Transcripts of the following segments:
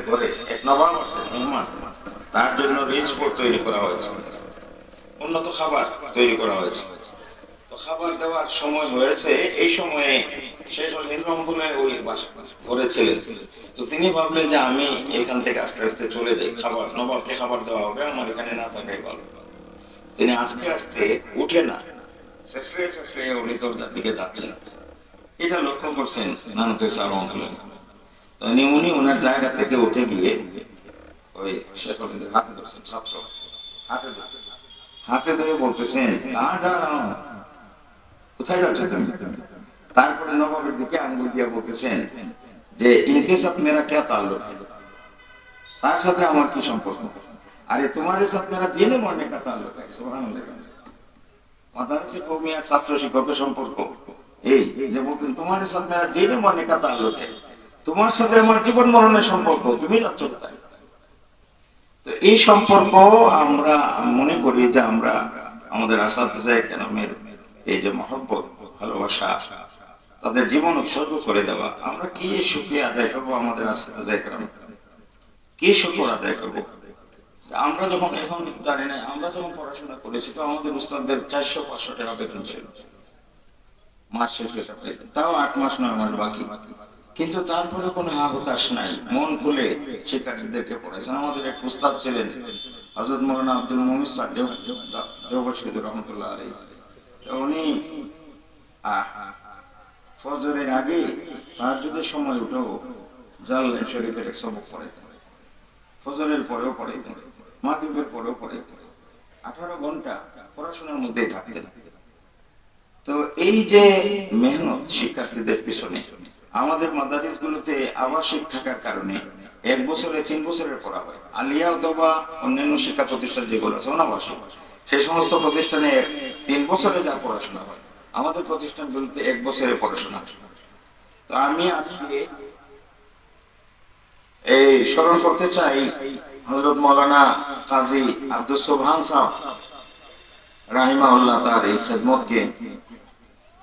ঘরে এক নবাব আছে মেহমান, তার জন্য রিচ ফুড তৈরি করা হয়েছে, উন্নত খাবার তৈরি করা হয়েছে। তো খাবার দেওয়ার সময় হয়েছে, এই সময়ে শেষ হল হিন্দু রহমতুল্লাহ ওই ঘরে ছিলেন। তো তিনি ভাবলেন যে আমি এখান থেকে আস্তে আস্তে চলে যাই, খাবার নবাবকে খাবার দেওয়া হবে, আমার এখানে না থাকাই ভালো। তিনি আস্তে আস্তে উঠে না, শেষরে শেষরে উনি দরজার দিকে যাচ্ছেন। এটা লক্ষ্য করছেন নানুতুল ইসলাম রহমতুল্লাহ। তো উনি ওনার জায়গা থেকে উঠে গিয়ে ওই শেখ হাতে ধরছেন, ছাত্র হাতে ধরে বলতেছেন কোথায় যাচ্ছ তুমি? তারপরে নবাবের দিকে আঙ্গুল দিয়ে বলতেছেন যে ইনকে সাথে মেরা কে তাল্লুক, তার সাথে আমার কি সম্পর্ক? আরে তোমাদের সাথে মেরা জেনে মরনে কা তাল্লুক है। সুবহানাল্লাহ। মাদ্রাসা কওমিয়া ছাত্র শিক্ষকের সম্পর্ক এই যে বলতেন তোমাদের সাথে মেরা জেনে মরনে কা তাল্লুক है, তোমার সাথে আমার জীবন মরণের সম্পর্ক, তুমি যাচ্ছ কোথায়? তো এই সম্পর্ক আমরা মনে করি যে আমরা আমাদের আসাদজায়ে কেরামের এই যে মহব্বত, ভালোবাসা, তাদের জীবন উৎসর্গ করে দেওয়া, আমরা কি শুকরিয়া আদায় করবো আমাদের আসাদজায়ে কেরাম, কি শুকর আদায় করবো? আমরা যখন এখন জানি না, আমরা যখন পড়াশোনা করেছি তো আমাদের উস্তাদদের 400-500 টাকা বেতন ছিল মাস শেষে, তাও 8 মাস 9 মাস বাকি, কিন্তু তারপরে কোনো হা হতাশ নাই, মন খুলে শিক্ষার্থীদেরকে পড়াইছেন। আমাদের এক উস্তাদ ছিলেন হযরত মাওলানা আব্দুল মুমিন সাহেব দেওবন্দি রহমাতুল্লাহ আলাইহি। উনি ফজরের আগে তাহাজ্জুদের সময় উঠেও জালালাইন শরীফের এক সবক পড়াইতেন, ফজরের পরেও পড়াইতেন, মাগরিবের পরেও পড়াইতেন, 18 ঘন্টা পড়াশোনার মধ্যেই থাকতেন। তো এই যে মেহনত শিক্ষার্থীদের পিছনে, আমাদের মাদারিস গুলোতে আবাসিক থাকার কারণে 1 বছরে 3 বছরের পড়া হয়। আলিয়া অথবা অন্যান্য শিক্ষা প্রতিষ্ঠান যেগুলো আছে অনাবাসিক, সেই সমস্ত প্রতিষ্ঠানে 3 বছরে যা পড়াশোনা হয়, আমাদের প্রতিষ্ঠানগুলোতে 1 বছরে পড়াশোনা। তো আমি আজকে এই স্মরণ করতে চাই হযরত মাওলানা কাজী আব্দুল সুবহান সাহেব রাহিমাহুল্লাহ, তার এই খেদমতকে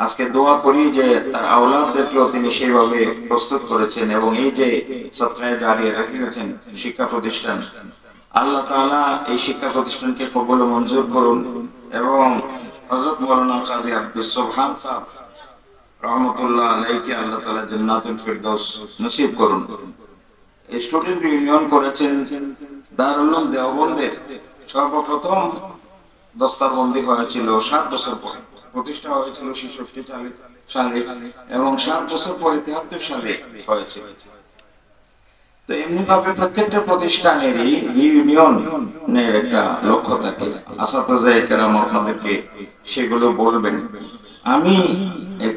আজকে দোয়া করি যে তার আওলাদদেরকেও তিনি সেইভাবে প্রস্তুত করেছেন, এবং এই যে সদকায়ে জারিয়া রেখেছেন শিক্ষা প্রতিষ্ঠান, আল্লাহ তাআলা এই শিক্ষা প্রতিষ্ঠানকে কবুল ও মঞ্জুর করুন, এবং হযরত মাওলানা কাজী আব্দুল সুবহান সাহেব রহমাতুল্লাহ আলাইহিকে আল্লাহ তাআলা জান্নাতুল ফিরদাউস নসিব করুন। স্টুডেন্ট ইউনিয়ন করেছেন দারুল উলুম দেওবন্দের, সর্বপ্রথম দস্তারবন্দি হয়েছিল 7 বছর পরে, প্রতিষ্ঠা হয়েছিল 66 সালে, এবং 7 বছর পরে 73 সালে হয়েছে। তো এমনি ভাবে প্রত্যেকটা প্রতিষ্ঠানেরই ইউনিয়নের একটা লক্ষ্য থাকে, আসাদজায়ে কেরাম আপনাদেরকে সেগুলো বলবেন। আমি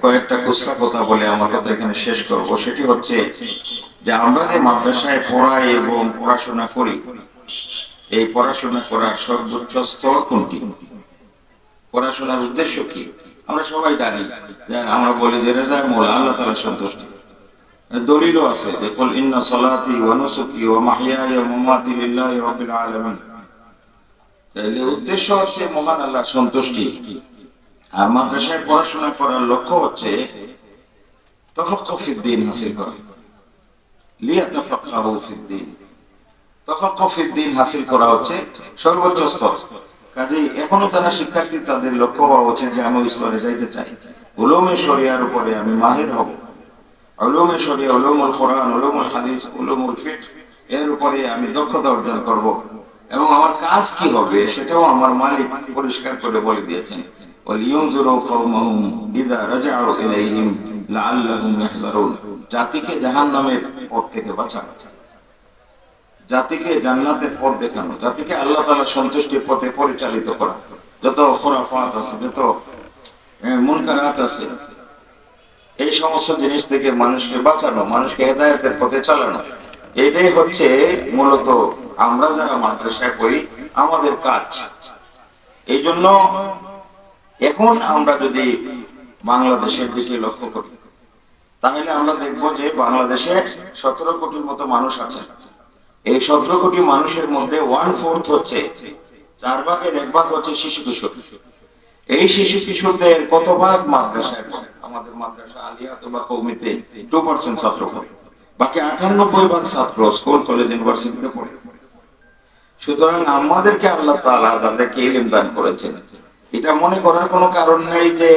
কয়েকটা খুচরা কথা বলে আমার কথা এখানে শেষ করব। সেটি হচ্ছে যে আমরা যে মাদ্রাসায় পড়াই এবং পড়াশোনা করি, এই পড়াশোনা করার সর্বোচ্চ স্তর কোনটি, পড়াশোনার উদ্দেশ্য কি? আমরা সবাই জানি, আমরা বলি যে রেজায়ে মওলা, আল্লাহ তাআলার সন্তুষ্টি। দলিলও আছে যে কুল ইন্না সলাতি ওয়া নুসুকি ওয়া মাহইয়ায়া ওয়া মামাতি লিল্লাহি রাব্বিল আলামিন। এই উদ্দেশ্য হচ্ছে মহান আল্লাহর সন্তুষ্টি, আর মাদ্রাসায় পড়াশোনা করার লক্ষ্য হচ্ছে তাফাক্কুহ ফিদ্দীন হাসিল করা, লিয়াতাফাক্কাহু ফিদ্দীন, তাফাক্কুহ ফিদ্দীন হাসিল করা হচ্ছে সর্বোচ্চ স্তর। কাজেই এখনো তারা শিক্ষার্থী, তাদের লক্ষ্য হওয়া উচিত যে আমি স্তরে যাইতে চাই, উলুমে শরিয়ার উপরে আমি মাহির হব, উলুমে শরিয়া, উলুমুল কোরআন, উলুমুল হাদিস, উলুমুল ফিকহ, এর উপরে আমি দক্ষতা অর্জন করব, এবং আমার কাজ কি হবে সেটাও আমার মালিক পরিষ্কার করে বলে দিয়েছেন, ওয়ালিয়ুনযিরু কওমাহুম ইযা রাজাউ ইলাইহিম লাআল্লাহুম ইয়াহযারুন। জাতিকে জাহান্নামের পথ থেকে বাঁচানো, জাতিকে জান্নাতের পথ দেখানো, জাতিকে আল্লাহ তাআলার সন্তুষ্টির পথে পরিচালিত করা। যত খুরাফাত আছে, যত মুনকারাত আছে, এই সমস্ত জিনিস থেকে মানুষকে বাঁচানো, মানুষকে হেদায়েতের পথে চালানো, এটাই হচ্ছে মূলত আমরা যারা মাদ্রাসায় পড়ি আমাদের কাজ। এই জন্য এখন আমরা যদি বাংলাদেশের দিকে লক্ষ্য করি, তাহলে আমরা দেখব যে বাংলাদেশে 17 কোটির মতো মানুষ আছে। এই 17 কোটি মানুষের মধ্যে 1/4 হচ্ছে, 4 ভাগের 1 ভাগ হচ্ছে শিশু কিশোর। এই শিশু কিশোরদের কত ভাগ মাদ্রাসায় পড়ে? আমাদের মাদ্রাসা আলিয়া অথবা কওমিতে 2% ছাত্র পড়ে, বাকি 98% ছাত্র স্কুল কলেজ ইউনিভার্সিটিতে পড়ে। সুতরাং আমাদেরকে আল্লাহ তাআলা তাদেরকে ইলম দান করেছেন। এটা মনে করার কোনো কারণ নেই যে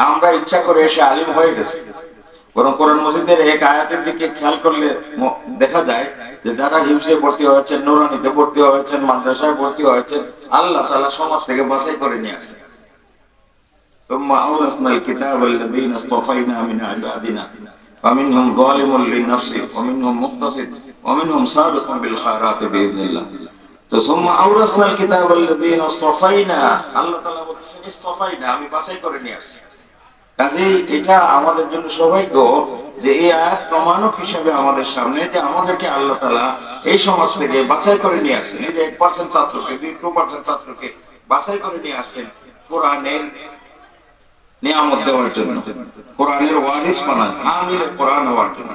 আমরা ইচ্ছা করে এসে আলিম হয়ে গেছি। বরং কোরআন মজিদের এক আয়াতের দিকে খেয়াল করলে দেখা যায় যে যারা হিফজে ভর্তি হয়েছেন, নুরানিতে ভর্তি হয়েছেন, মাদ্রাসায় ভর্তি হয়েছেন, আল্লাহ তাআলা সমাজ থেকে বাছাই করে নিয়ে আসেন। তুম্মা আওরাসনাল কিতাবাল্লাযীনা ইসতাফাইনা মিন ইবাদিনা ফামিনহুম যালিমুন লিনাফসি ওয়া মিনহুম মুকতাসিদ ওয়া মিনহুম সাবিকুন বিল খায়রাতি বিইذنিল্লাহ। তো সুম্মা আওরাসনাল কিতাবাল্লাযীনা ইসতাফাইনা, আল্লাহ তাআলা বলছেন ইসতাফাইনা, আমি বাছাই করে নিয়ে আসছি। কাজেই এটা আমাদের জন্য সৌভাগ্য যে এই আয়াত প্রমাণক হিসেবে আমাদের সামনে যে আমাদেরকে আল্লাহ তাআলা এই সমাজ থেকে বাছাই করে নিয়ে আসছেন। এই যে 1% ছাত্রকে, 2% ছাত্রকে বাছাই করে নিয়ে আসছেন কোরআনের নিয়ামত দেওয়ার জন্য, কোরআনের ওয়ারিস বানান, আমিরে কোরআন হওয়ার জন্য।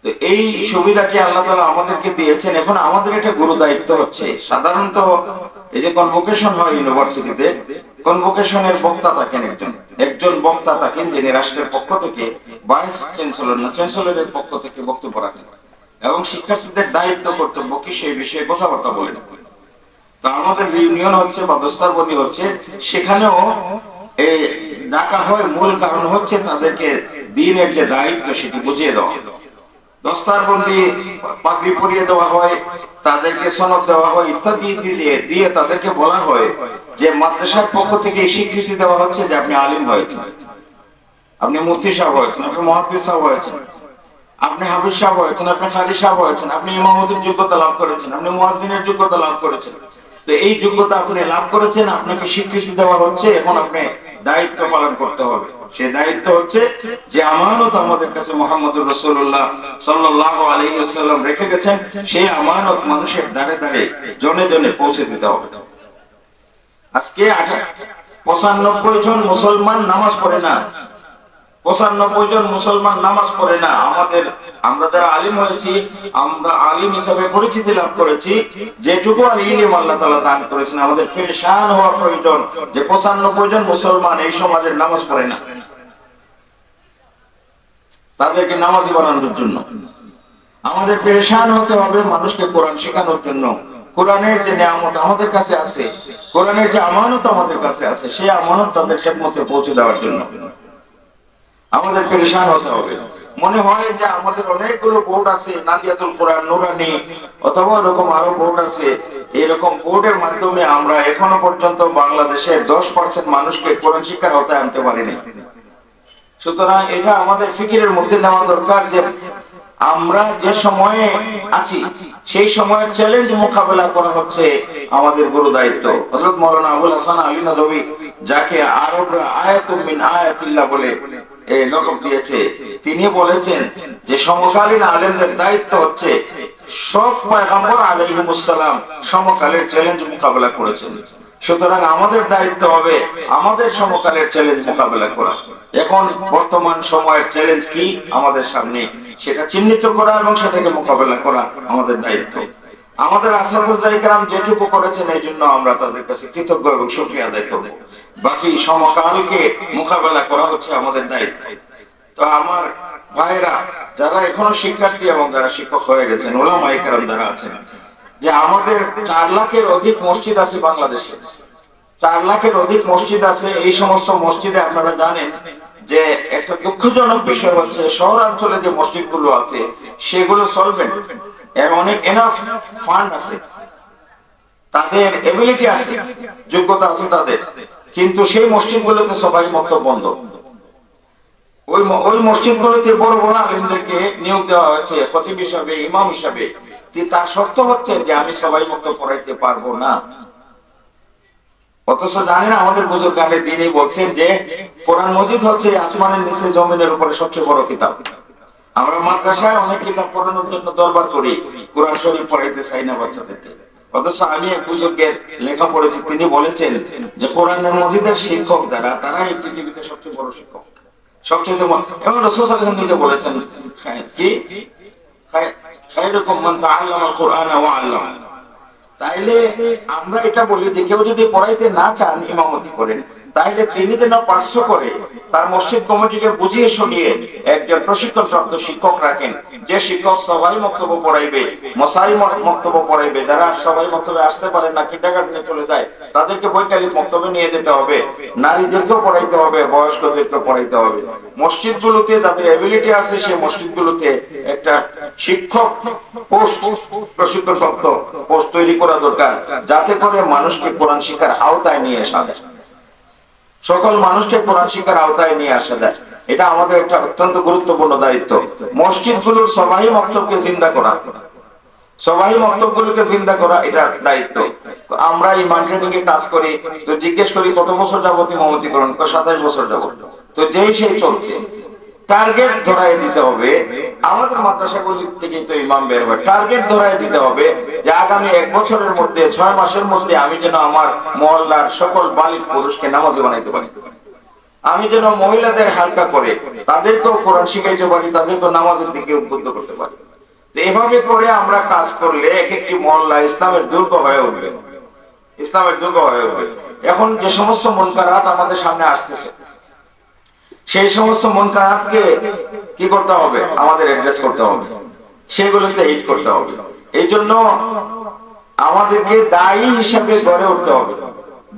তো এই সুবিধাকে আল্লাহ তাআলা আমাদেরকে দিয়েছেন। এখন আমাদের একটা গুরু দায়িত্ব হচ্ছে, সাধারণত এই যে কনভোকেশন হয় ইউনিভার্সিটিতে, কনভোকেশনের বক্তা থাকেন একজন বক্তা থাকেন যিনি রাষ্ট্রের পক্ষ থেকে, ভাইস চ্যান্সেলর না চ্যান্সেলরের পক্ষ থেকে বক্তব্য রাখেন এবং শিক্ষার্থীদের দায়িত্ব কর্তব্য কি সেই বিষয়ে কথাবার্তা বলেন। তো আমাদের ইউনিয়ন হচ্ছে বা দস্তারবন্দি হচ্ছে, সেখানেও এই ডাকা হয়, মূল কারণ হচ্ছে তাদেরকে দ্বীনের যে দায়িত্ব সেটি বুঝিয়ে দেওয়া। দস্তারবন্দি পাগড়ি পরিয়ে দেওয়া হয়, তাদেরকে সনদ দেওয়া হয় ইত্যাদি দিয়ে তাদেরকে বলা হয় যে মাদ্রাসার পক্ষ থেকে স্বীকৃতি দেওয়া হচ্ছে যে আপনি আলিম হয়েছেন, আপনি মুফতি সাহেব হয়েছেন, আপনি মুহাদ্দিস সাহেব হয়েছেন, আপনি হাফিজ সাহেব হয়েছেন, আপনি কারি সাহেব হয়েছেন, আপনি ইমামতির যোগ্যতা লাভ করেছেন, আপনি মুয়াজ্জিনের যোগ্যতা লাভ করেছেন। তো এই যোগ্যতা আপনি লাভ করেছেন, আপনাকে স্বীকৃতি দেওয়া হচ্ছে, এখন আপনি দায়িত্ব পালন করতে হবে। সেই দায়িত্ব হচ্ছে যে আমানত আমাদের কাছে মুহাম্মদুর রাসূলুল্লাহ সাল্লাল্লাহু আলাইহি ওয়াসাল্লাম রেখে গেছেন, সেই আমানত মানুষের দ্বারে দ্বারে জনে জনে পৌঁছে দিতে হবে। আজকে 95 জন মুসলমান নামাজ পড়ে না, 95 জন মুসলমান নামাজ পড়ে না। আমরা যারা আলিম হয়েছি, আমরা আলিম হিসেবে পরিচিতি লাভ করেছি, যেটুকু ইলম আল্লাহ তাআলা দান করেছেন, আমাদের পেরেশান হওয়া প্রয়োজন যে 95 জন মুসলমান এই সমাজের নামাজ পড়ে না। তাদেরকে নামাজি বানানোর জন্য আমাদের পেরেশান হতে হবে, মানুষকে কোরআন শেখানোর জন্য। কোরআনের যে নিয়ামত আমাদের কাছে আছে, কোরআনের যে আমানত আমাদের কাছে আছে, সেই আমানত তাদের খেদমতে পৌঁছে দেওয়ার জন্য আমাদের পেরেশান হতে হবে। মনে হয় যে আমাদের অনেকগুলো বোর্ড আছে, নাদিয়াতুল কোরআন, নুরানি অথবা এরকম আরো বোর্ড আছে, এরকম বোর্ডের মাধ্যমে আমরা এখনো পর্যন্ত বাংলাদেশে 10% মানুষকে কোরআন শিক্ষার আওতায় আনতে পারিনি। সুতরাং এটা আমাদের ফিকিরের মধ্যে নেওয়া দরকার যে আমরা যে সময়ে আছি সেই সময়ের চ্যালেঞ্জ মোকাবেলা করা হচ্ছে আমাদের গুরু দায়িত্ব। হযরত মাওলানা আবুল হাসান আলী নদভী, যাকে আরবরা আয়াতুম মিন আয়াতিল্লাহ বলে লকব দিয়েছে, তিনি বলেছেন যে সমকালীন আলেমদের দায়িত্ব হচ্ছে সব পয়গম্বর আলাইহিমুস সালাম সমকালের চ্যালেঞ্জ মোকাবেলা করেছেন। সুতরাং আমাদের দায়িত্ব হবে আমাদের সমকালের চ্যালেঞ্জ মোকাবেলা করা। এখন বর্তমান সময়ের চ্যালেঞ্জ কি আমাদের সামনে, সেটা চিহ্নিত করা এবং সেটাকে মোকাবেলা করা আমাদের দায়িত্ব। আমাদের আসাদুজ্জাহ ইকরাম যেটুকু করেছেন এই জন্য আমরা তাদের কাছে কৃতজ্ঞ এবং শুকরিয়া আদায় করব। বাকি সমকালকে মোকাবেলা করা হচ্ছে আমাদের দায়িত্ব। তো আমার ভাইরা যারা এখনো শিক্ষার্থী এবং যারা শিক্ষক হয়ে গেছেন, ওলামা ইকরাম যারা আছেন, যে আমাদের 4 লাখের অধিক মসজিদ আছে বাংলাদেশে, 4 লাখের অধিক মসজিদ আছে। এই সমস্ত মসজিদে আপনারা জানেন যে একটা দুঃখজনক বিষয় হচ্ছে শহরাঞ্চলে যে মসজিদগুলো আছে সেগুলো সলভেন্ট, এর অনেক এনাফ ফান্ড আছে, তাদের এবিলিটি আছে, যোগ্যতা আছে তাদের, কিন্তু সেই মসজিদগুলোতে সবাই মক্তব বন্ধ। ওই মসজিদগুলোতে বড় বড় আলেমদেরকে নিয়োগ দেওয়া হয়েছে খতিব হিসাবে, ইমাম হিসাবে, তার শর্ত হচ্ছে যে আমি সবাই মক্তব পড়াইতে পারবো না। অথচ জানেন আমাদের বুজুর্গানে দিনই বলছেন যে কোরআন মজিদ হচ্ছে আসমানের নিচে জমিনের উপরে সবচেয়ে বড় কিতাব। আমরা মাদ্রাসায় অনেক কিতাব পড়ানোর জন্য দরবার করি, কোরআন শরীফ পড়াইতে চাই না বাচ্চাদেরকে। অথচ আমি এক বুজুর্গের লেখা পড়েছি, তিনি বলেছেন যে কোরআনের মজিদের শিক্ষক যারা, তারা এই পৃথিবীতে সবচেয়ে বড় শিক্ষক, সবচেয়ে এবং রাসূল সাল্লাল্লাহু আলাইহি ওয়াসাল্লাম নিজে বলেছেন কি খায়রুকুম মান তাআল্লামাল কুরআনা ওয়া আল্লামা। তাইলে আমরা এটা বলি যে কেউ যদি পড়াইতে না চান ইমামতি করেন, তাইলে তিনি যেন পার্শ্ব করে তার মসজিদ কমিটিকে বুঝিয়ে শুনিয়ে একজন প্রশিক্ষণপ্রাপ্ত শিক্ষক রাখেন, যে শিক্ষক সবাই বক্তব্য পড়াইবে, মশাই বক্তব্য পড়াইবে। যারা সবাই বক্তব্যে আসতে পারেন না, কিন্ডারগার্টেনে চলে যায়, তাদেরকে বৈকালিক বক্তব্যে নিয়ে যেতে হবে। নারীদেরকেও পড়াইতে হবে, বয়স্কদেরকেও পড়াইতে হবে। মসজিদগুলোতে যাদের এবিলিটি আছে সেই মসজিদগুলোতে একটা শিক্ষক পোস্ট, প্রশিক্ষণপ্রাপ্ত পোস্ট তৈরি করা দরকার, যাতে করে মানুষকে কোরআন শিক্ষার আওতায় নিয়ে আসা যায়, সকল মানুষকে কোরআন শিক্ষার আওতায় নিয়ে আসা যায়। এটা আমাদের একটা অত্যন্ত গুরুত্বপূর্ণ দায়িত্ব। মসজিদগুলোর সবাই মক্তবকে জিন্দা করা, সবাই মক্তবগুলোকে জিন্দা করা, এটা দায়িত্ব। আমরা ইমান ট্রেনিং এ কাজ করি, তো জিজ্ঞেস করি কত বছর যাবত ইমামতিকরণ, 27 বছর যাবত। তো যেই সেই চলছে, টার্গেট ধরাই দিতে হবে। আমাদের মাদ্রাসাগুলি থেকে তো ইমাম বের হয়, টার্গেট ধরাই দিতে হবে যে আগামী 1 বছরের মধ্যে, 6 মাসের মধ্যে আমি যেন আমার মহল্লার সকল বালিক পুরুষকে নামাজি বানাইতে পারি, আমি যেন মহিলাদের হালকা করে তাদেরকেও কোরআন শিখাইতে পারি, তাদেরকেও নামাজের দিকে উদ্বুদ্ধ করতে পারি। এভাবে করে আমরা কাজ করলে এক একটি মহল্লা ইসলামের দুর্গ হয়ে উঠবে, ইসলামের দুর্গ হয়ে উঠবে। এখন যে সমস্ত মুনকারাত আমাদের সামনে আসতেছে, সেই সমস্ত মুনকারাতকে কি করতে হবে? আমাদের অ্যাড্রেস করতে হবে, সেগুলোতে হিট করতে হবে। এই জন্য আমাদেরকে দায়ী হিসাবে গড়ে উঠতে হবে।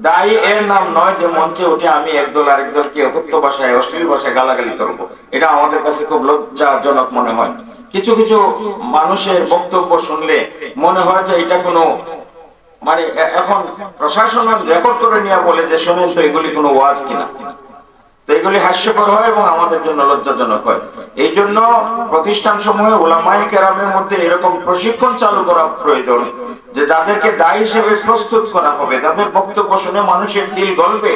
দায়ী এর নাম নয় যে মঞ্চে উঠে আমি একদল আরেক দলকে অকথ্য ভাষায়, অশ্লীল ভাষায় গালাগালি করব। এটা আমাদের কাছে খুব লজ্জাজনক মনে হয়। কিছু কিছু মানুষের বক্তব্য শুনলে মনে হয় যে এটা কোনো মানে, এখন প্রশাসন রেকর্ড করে নিয়ে বলে যে শোনেন তো এগুলি কোনো ওয়াজ কিনা, তো এগুলি হাস্যকর হয় এবং আমাদের জন্য লজ্জাজনক হয়। এই জন্য প্রতিষ্ঠান সমূহে উলামায়ে কেরামের মধ্যে এরকম প্রশিক্ষণ চালু করা প্রয়োজন, যে যাদেরকে দায়ী হিসেবে প্রস্তুত করা হবে, তাদের বক্তব্য শুনে মানুষের দিল গলবে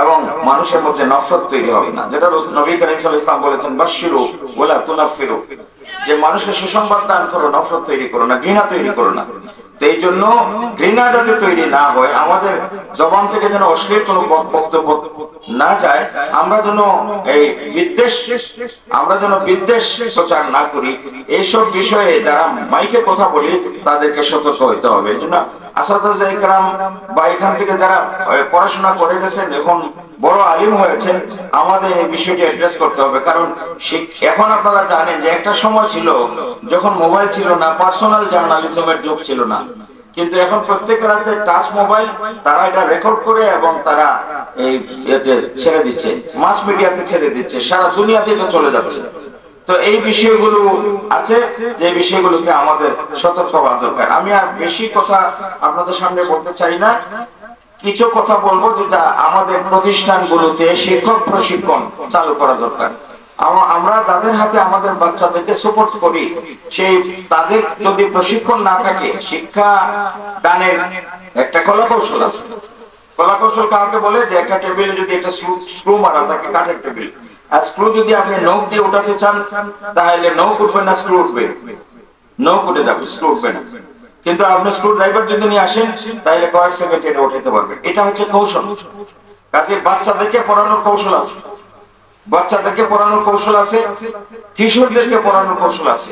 এবং মানুষের মধ্যে নফরত তৈরি হবে না। যেটা নবী করিম সাল্লাল্লাহু আলাইহি ওয়াসাল্লাম বলেছেন, বাশশিরু ওয়ালা তুনাফিরু, যে মানুষকে সুসংবাদ দান করো, নফরত তৈরি করো না, ঘৃণা তৈরি করো না। তো এই জন্য ঘৃণা যাতে তৈরি না হয়, আমাদের জবান থেকে যেন অশ্লীল কোনো বক্তব্য না যায়, আমরা যেন এই বিদ্বেষ, আমরা যেন বিদ্বেষ প্রচার না করি, এইসব বিষয়ে যারা মাইকে কথা বলি তাদেরকে সতর্ক হইতে হবে। এই জন্য আসাদুজ্জাহ ইকরাম বা এখান থেকে যারা পড়াশোনা করে গেছেন, এখন বড় আলিম হয়েছেন, আমাদের এই বিষয়টি অ্যাড্রেস করতে হবে। কারণ এখন আপনারা জানেন যে একটা সময় ছিল যখন মোবাইল ছিল না, পার্সোনাল জার্নালিজমের যুগ ছিল না, কিন্তু এখন প্রত্যেকের হাতে টাচ মোবাইল, তারা এটা রেকর্ড করে এবং তারা এই এতে ছেড়ে দিচ্ছে, মাস মিডিয়াতে ছেড়ে দিচ্ছে, সারা দুনিয়াতে এটা চলে যাচ্ছে। তো এই বিষয়গুলো আছে, যে বিষয়গুলোতে আমাদের সতর্ক হওয়া দরকার। আমি আর বেশি কথা আপনাদের সামনে বলতে চাই না, কিছু কথা বলবো যেটা আমাদের প্রতিষ্ঠানগুলোতে শিক্ষক প্রশিক্ষণ চালু করা দরকার। আমরা যাদের হাতে আমাদের বাচ্চাদেরকে সাপোর্ট করি, সেই তাদের যদি প্রশিক্ষণ না থাকে, শিক্ষা দানের একটা কলাকৌশল আছে। কলাকৌশল কাউকে বলে যে একটা টেবিলে যদি একটা স্ক্রু মারা থাকে, কাঠের টেবিল, আর স্ক্রু যদি আপনি নখ দিয়ে উঠাতে চান, তাহলে নখ উঠবে না, স্ক্রু উঠবে, নখ উঠে যাবে, স্ক্রু উঠবে না। কিন্তু আপনি স্ক্রু ড্রাইভার যদি নিয়ে আসেন, তাহলে কয়েক সেকেন্ড এটা উঠাতে পারবেন। এটা হচ্ছে কৌশল। কাজে বাচ্চাদেরকে পড়ানোর কৌশল আছে, বাচ্চাদেরকে পড়ানোর কৌশল আছে, কিশোরদেরকে পড়ানোর কৌশল আছে।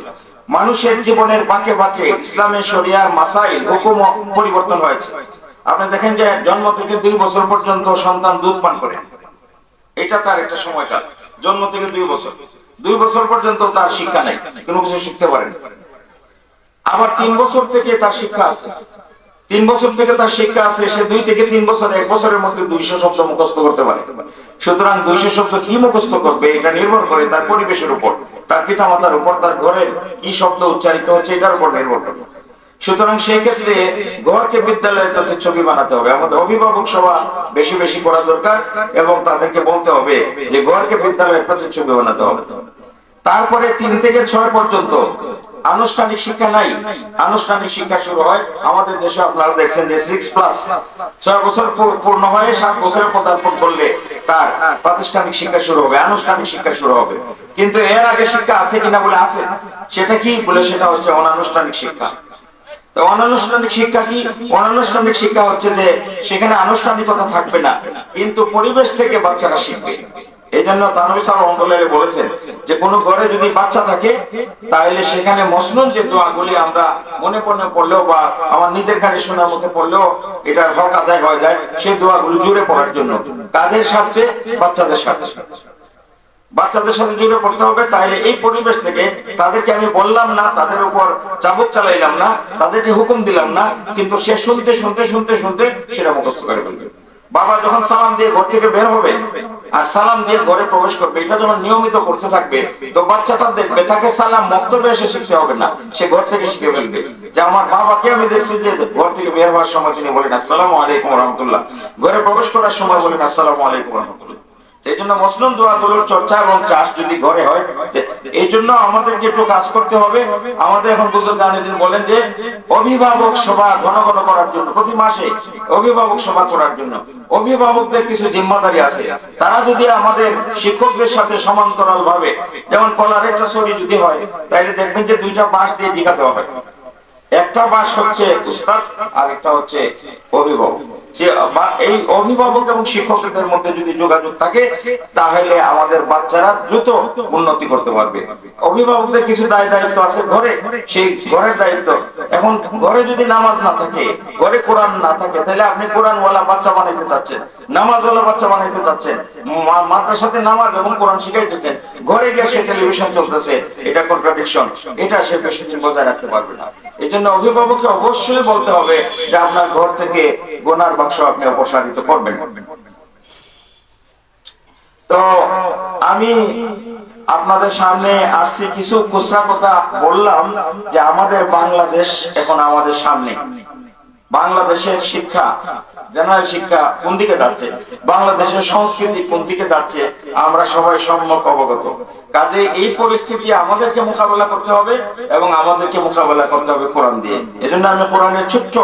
মানুষের জীবনের বাঁকে বাঁকে ইসলামের শরিয়ার মাসাইল হুকুম পরিবর্তন হয়েছে। আপনি দেখেন যে জন্ম থেকে 2 বছর পর্যন্ত সন্তান দুধ পান করে, এটা তার একটা সময়কাল। জন্ম থেকে 2 বছর, 2 বছর পর্যন্ত তার শিক্ষা নেই, কোনো কিছু শিখতে পারেন। আবার 3 বছর থেকে তার শিক্ষা আছে, 3 বছর থেকে তার শিক্ষা আছে, সে 2 থেকে 3 বছর, 1 বছরের মধ্যে 200 শব্দ মুখস্থ করতে পারে। সুতরাং 200 শব্দ কি মুখস্থ করবে এটা নির্ভর করে তার পরিবেশের উপর, তার পিতামাতার উপর, তার ঘরের কি শব্দ উচ্চারিত হচ্ছে এটার উপর নির্ভর করে। সুতরাং সেই ক্ষেত্রে ঘরকে বিদ্যালয়ের প্রতিচ্ছবি বানাতে হবে। আমাদের অভিভাবক সভা বেশি বেশি করা দরকার এবং তাদেরকে বলতে হবে যে ঘরকে বিদ্যালয়ের প্রতিচ্ছবি বানাতে হবে। তারপরে 3 থেকে 6 পর্যন্ত আনুষ্ঠানিক শিক্ষা নাই। আনুষ্ঠানিক শিক্ষা শুরু হয় আমাদের দেশে, আপনারা দেখছেন যে 6+, 6 বছর পূর্ণ হয়ে 7 বছরে পদার্পণ করলে তার প্রাতিষ্ঠানিক শিক্ষা শুরু হবে, আনুষ্ঠানিক শিক্ষা শুরু হবে। কিন্তু এর আগে শিক্ষা আছে কিনা বলে আছে, সেটা কি বলে, সেটা হচ্ছে অনানুষ্ঠানিক শিক্ষা। তো অনানুষ্ঠানিক শিক্ষা কি? অনানুষ্ঠানিক শিক্ষা হচ্ছে যে সেখানে আনুষ্ঠানিকতা থাকবে না, কিন্তু পরিবেশ থেকে বাচ্চারা শিখবে। এই জন্য তানভী সাহেব রহমাতুল্লাহি বলেছেন যে কোনো ঘরে যদি বাচ্চা থাকে, তাহলে সেখানে মসনুন যে দোয়াগুলি আমরা মনে মনে পড়লেও বা আমার নিজের কানে শোনার মতো পড়লেও এটার হক আদায় হয়ে যায়, সেই দোয়াগুলি জুড়ে পড়ার জন্য। কাদের সাথে? বাচ্চাদের সাথে। বাচ্চাদের সাথে জুড়ে পড়তে হবে। তাহলে এই পরিবেশ থেকে তাদেরকে আমি বললাম না, তাদের উপর চাবুক চালাইলাম না, তাদেরকে হুকুম দিলাম না, কিন্তু সে শুনতে শুনতে শুনতে শুনতে সেটা মুখস্থ করে ফেলবে। বাবা যখন সালাম দিয়ে ঘর থেকে বের হবে আর সালাম দিয়ে ঘরে প্রবেশ করবে, এটা যখন নিয়মিত করতে থাকবে, তো বাচ্চাটা দেখবে তাকে সালাম মক্তবে এসে শিখতে হবে না, সে ঘর থেকে শিখে ফেলবে। যে আমার বাবাকে আমি দেখছি যে ঘর থেকে বের হওয়ার সময় তিনি বলেন আসসালামু আলাইকুম রহমতুল্লাহ, ঘরে প্রবেশ করার সময় বলেন আসসালামু আলাইকুম রহমতুল্লাহ। এই জন্য মসনুন দোয়াগুলোর চর্চা এবং চাষ যদি ঘরে হয়, এই জন্য আমাদেরকে একটু কাজ করতে হবে। আমাদের এখন বুজুর্গ গানেদিন বলেন যে অভিভাবক সভা ঘন ঘন করার জন্য, প্রতি মাসে অভিভাবক সভা করার জন্য অভিভাবকদের কিছু জিম্মাদারি আছে। তারা যদি আমাদের শিক্ষকদের সাথে সমান্তরাল ভাবে, যেমন কলার একটা ছড়ি যদি হয়, তাইলে দেখবেন যে দুইটা বাঁশ দিয়ে ঢেকা দেওয়া হয়। একটা বাঁশ হচ্ছে উস্তাদ আর একটা হচ্ছে অভিভাবক। এই অভিভাবক এবং শিক্ষকদের মধ্যে যদি যোগাযোগ থাকে, তাহলে আমাদের বাচ্চারা দ্রুত উন্নতি করতে পারবে। অভিভাবকদের কিছু দায়িত্ব আছে ঘরে, সেই ঘরের দায়িত্ব। এখন ঘরে যদি নামাজ না থাকে, ঘরে কোরআন না থাকে, তাহলে আপনি কোরআনওয়ালা বাচ্চা বানাইতে চাচ্ছেন, নামাজওয়ালা বাচ্চা বানাইতে চাচ্ছেন, মাদ্রাসাতে নামাজ এবং কোরআন শিখাইতেছেন, ঘরে গিয়ে সে টেলিভিশন চলতেছে, এটা কন্ট্রাডিকশন, এটা সে বেশি দিন বজায় রাখতে পারবে না। এই জন্য অভিভাবককে অবশ্যই বলতে হবে যে আপনার ঘর থেকে গোনার বাক্স আপনি অপসারিত করবেন। তো আমি আপনাদের সামনে আসছি, কিছু খুচরা কথা বললাম যে আমাদের বাংলাদেশ এখন আমাদের সামনে, বাংলাদেশের শিক্ষা, জেনারেল শিক্ষা কোন দিকে যাচ্ছে, বাংলাদেশের সংস্কৃতি কোন দিকে যাচ্ছে, আমরা সবাই সম্যক অবগত। কাজে এই পরিস্থিতি আমাদেরকে মোকাবেলা করতে হবে এবং আমাদেরকে মোকাবেলা করতে হবে কোরআন দিয়ে। এজন্য আমি কোরআনের ছোট্ট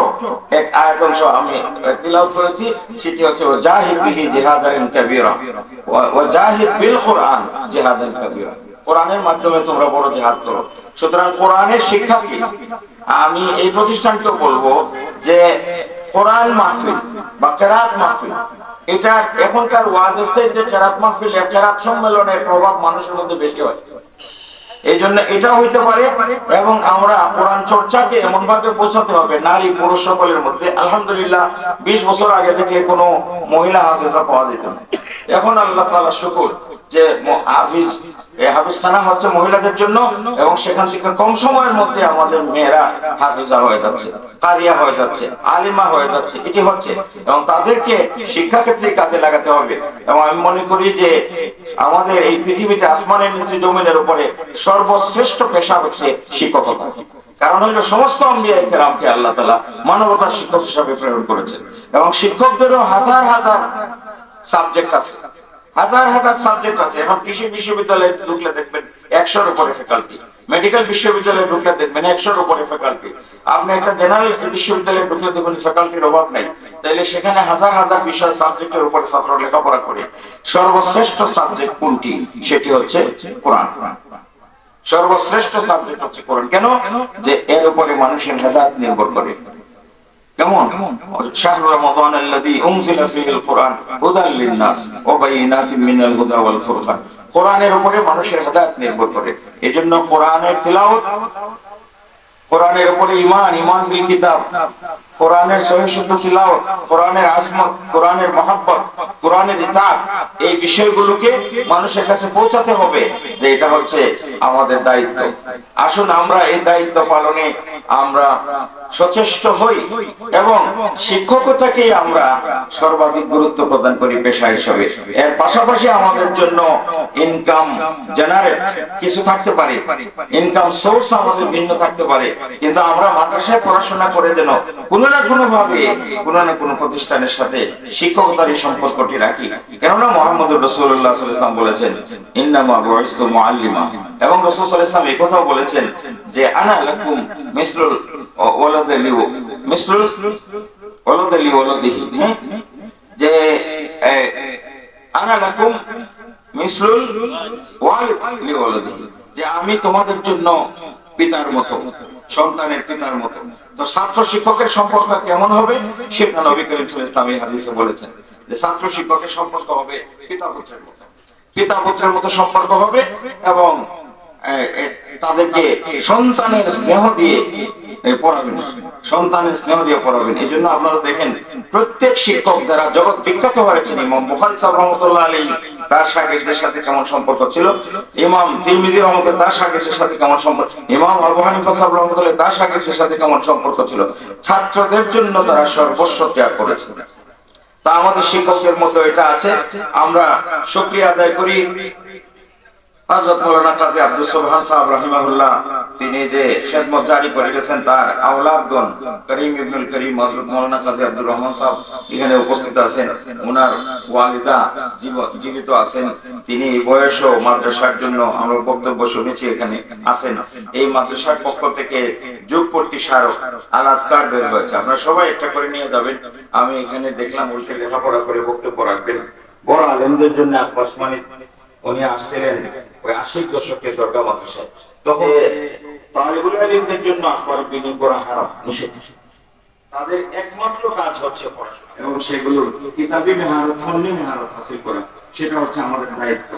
এক আয়াত অংশ আমি তিলাওয়াত করেছি, সেটি হচ্ছে ওয়াজাহিদ বিহি জিহাদান কাবীরা ওয়াজাহিদ বিল কোরআন জিহাদান কাবীরা। কোরআনের মাধ্যমে তোমরা বড় জিহাদ করো। সুতরাং কোরআনের শিক্ষা কি? আমি এই প্রতিষ্ঠানকে বলবো যে কোরআন মাহফিল বা কেরাত মাহফিল, এটা এখনকার ওয়াজের চাইতে কেরাত মাহফিল, কেরাত সম্মেলনের প্রভাব মানুষের মধ্যে বেশি হয়। এই জন্য এটা হইতে পারে। এবং আমরা কোরআন চর্চাকে এমন ভাবে পৌঁছাতে হবে নারী পুরুষ সকলের মধ্যে। আলহামদুলিল্লাহ 20 বছর আগে থেকে কোনো মহিলা হাফেজা পাওয়া যেত না। এখন আল্লাহ তাআলা শুকর যে হাফিজখানা হচ্ছে মহিলাদের জন্য, এবং সেখান থেকে কম সময়ের মধ্যে আমাদের মেয়েরা হাফিজা হয়ে যাচ্ছে, কারিয়া হয়ে যাচ্ছে, আলিমা হয়ে যাচ্ছে, এটি হচ্ছে। এবং তাদেরকে শিক্ষা ক্ষেত্রে কাজে লাগাতে হবে। এবং আমি মনে করি যে আমাদের এই পৃথিবীতে আসমানের নিচে জমিনের উপরে সর্বশ্রেষ্ঠ পেশা হচ্ছে শিক্ষকতা। কারণ হলো সমস্ত আম্বিয়া কেরামকে আল্লাহ তাআলা মানবতার শিক্ষক হিসেবে প্রেরণ করেছেন, এবং শিক্ষকদেরও হাজার হাজার সাবজেক্ট আছে, হাজার হাজার সাবজেক্ট আছে। এখন কৃষি বিশ্ববিদ্যালয়ে ঢুকলে দেখবেন 100-এর উপরে ফ্যাকাল্টি, মেডিকেল বিশ্ববিদ্যালয়ে ঢুকলে দেখবেন 100-এর উপরে ফ্যাকাল্টি। আপনি একটা জেনারেল বিশ্ববিদ্যালয়ে ঢুকলে দেখবেন ফ্যাকাল্টির অভাব নাই। তাইলে সেখানে হাজার হাজার বিষয় সাবজেক্টের উপরে ছাত্র লেখাপড়া করে। সর্বশ্রেষ্ঠ সাবজেক্ট কোনটি? সেটি হচ্ছে কোরআন। সর্বশ্রেষ্ঠ সাবজেক্ট হচ্ছে কোরআন। কেন? যে এর উপরে মানুষের হেদায়েত নির্ভর করে। কেমন? শাহরু রমাদান আল্লাযী উনজিলা ফীহিল কুরআন হুদাল লিন-নাস ওয়া বায়িনাতিন মিনাল হুদা ওয়াল ফুরকান। কোরআনের উপরে মানুষের হেদায়েত নির্ভর করে। এজন্য কোরআনের তিলাওয়াত, কোরআনের উপরে ঈমান, ঈমান বিল কিতাব, কোরআনের সহিহ শুদ্ধ তিলাওয়াত, কোরআনের আজমত, কোরআনের মহব্বত, কোরআনের ইতাআত, এই বিষয়গুলোকে মানুষের কাছে পৌঁছাতে হবে যে এটা হচ্ছে আমাদের দায়িত্ব। আসুন আমরা এই দায়িত্ব পালনে আমরা সচেষ্ট হই এবং শিক্ষকতাকে আমরা সর্বাধিক গুরুত্ব প্রদান করি পেশা হিসেবে। এর পাশাপাশি আমাদের জন্য ইনকাম জেনারেট কিছু থাকতে পারে, ইনকাম সোর্স আমাদের ভিন্ন থাকতে পারে, কিন্তু আমরা মাদ্রাসায় পড়াশোনা করে যেন কোনো না কোনো ভাবে কোনো না কোনো প্রতিষ্ঠানের সাথে শিক্ষকতার এই সম্পর্কটি রাখি। কেননা মুহাম্মদুর রাসূলুল্লাহ সাল্লাল্লাহু আলাইহি ওয়াসাল্লাম বলেছেন ইন্নামা বুইসতু মুআল্লিমা, এবং রাসূল সাল্লাল্লাহু আলাইহি ওয়াসাল্লাম এই কথাও বলেছেন যে আনা লাকুম মিসলুল ওয়ালাদি মিসলুল ওয়ালাদি ওয়ালাদিহি, যে আনা লাকুম মিসলুল ওয়ালাদি ওয়ালাদিহি, যে আমি তোমাদের জন্য পিতার মতো, সন্তানের পিতার মতো। তো ছাত্র শিক্ষকের সম্পর্ক কেমন হবে সেটা নবী করিম সাল্লাল্লাহু আলাইহি ওয়াসাল্লাম হাদিসে বলেছেন যে ছাত্র শিক্ষকের সম্পর্ক হবে পিতা পুত্রের মতো, পিতা পুত্রের মতো সম্পর্ক হবে, এবং তাদেরকে সন্তানের স্নেহ দিয়ে পড়াবেন, সন্তানের স্নেহ দিয়ে পড়াবেন। এই জন্য আপনারা দেখেন প্রত্যেক শিক্ষক যারা জগৎ বিখ্যাত হয়েছেন, ইমাম বুখারী সাহেব রাহমাতুল্লাহ আলাইহি তার শাগিরদের সাথে কেমন সম্পর্ক ছিল, ইমাম তিরমিজি রহমতুল্লাহ তার শাগিরদের সাথে কেমন সম্পর্ক, ইমাম আবু হানিফা সাহেব রহমতুল্লাহ তার শাগিরদের সাথে কেমন সম্পর্ক ছিল। ছাত্রদের জন্য তারা সর্বস্ব ত্যাগ করেছে। তা আমাদের শিক্ষকদের মধ্যে এটা আছে। আমরা শুকরিয়া আদায় করি হযরত মাওলানা কাজী আব্দুস সুবহান সাহেব রাহিমাহুল্লাহ, তিনি যে খেদমত জারি করে গেছেন, তার আওলাদগণ করিম ইবনুল করিম হযরত মাওলানা কাজী আব্দুর রহমান সাহেব এখানে উপস্থিত আছেন। ওনার ওয়ালিদা জীবিত আছেন। তিনি বয়সও মাদ্রাসার জন্য আমরা বক্তব্য শুনেছি এখানে আছেন। এই মাদ্রাসার পক্ষ থেকে যুগপূর্তি স্মারক আল আজকার বের হয়েছে। আপনারা সবাই একটা করে নিয়ে যাবেন। আমি এখানে দেখলাম উল্টে লেখাপড়া করে বক্তব্য রাখবেন। বড় আলেমদের জন্য আসমানিত উনি আসছিলেন ওই ৮০ দশকের দরগা মাদ্রাসায়। তখন তালিবুল ইলমদের জন্য আকবর বিনি করা হারাম, নিষেধ। তাদের একমাত্র কাজ হচ্ছে পড়াশোনা এবং সেগুলোর কিতাবী মেহারত, ফন্নি মেহারত হাসিল করা, সেটা হচ্ছে আমাদের দায়িত্ব।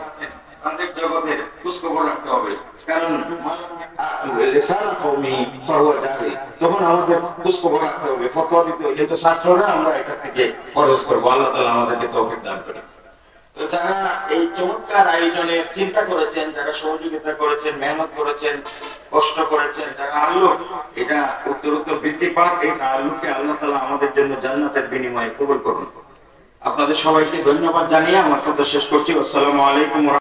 তাদের জগতের খোঁজখবর রাখতে হবে, কারণ তখন আমাদের খোঁজখবর রাখতে হবে, ফতোয়া দিতে হবে। কিন্তু ছাত্ররা আমরা এটা থেকে খরচ করবো। আল্লাহ তাআলা আমাদেরকে তৌফিক দান করে। তো যারা এই চমৎকার আয়োজনে চিন্তা করেছেন, যারা সহযোগিতা করেছেন, মেহনত করেছেন, কষ্ট করেছেন, যারা আল্লাহ এটা উত্তরোত্তর বৃদ্ধি পাক, এই তাআল্লুকে আল্লাহ তাআলা আমাদের জন্য জান্নাতের বিনিময়ে কবুল করুন। আপনাদের সবাইকে ধন্যবাদ জানিয়ে আমার কথা শেষ করছি। আসসালামু আলাইকুম।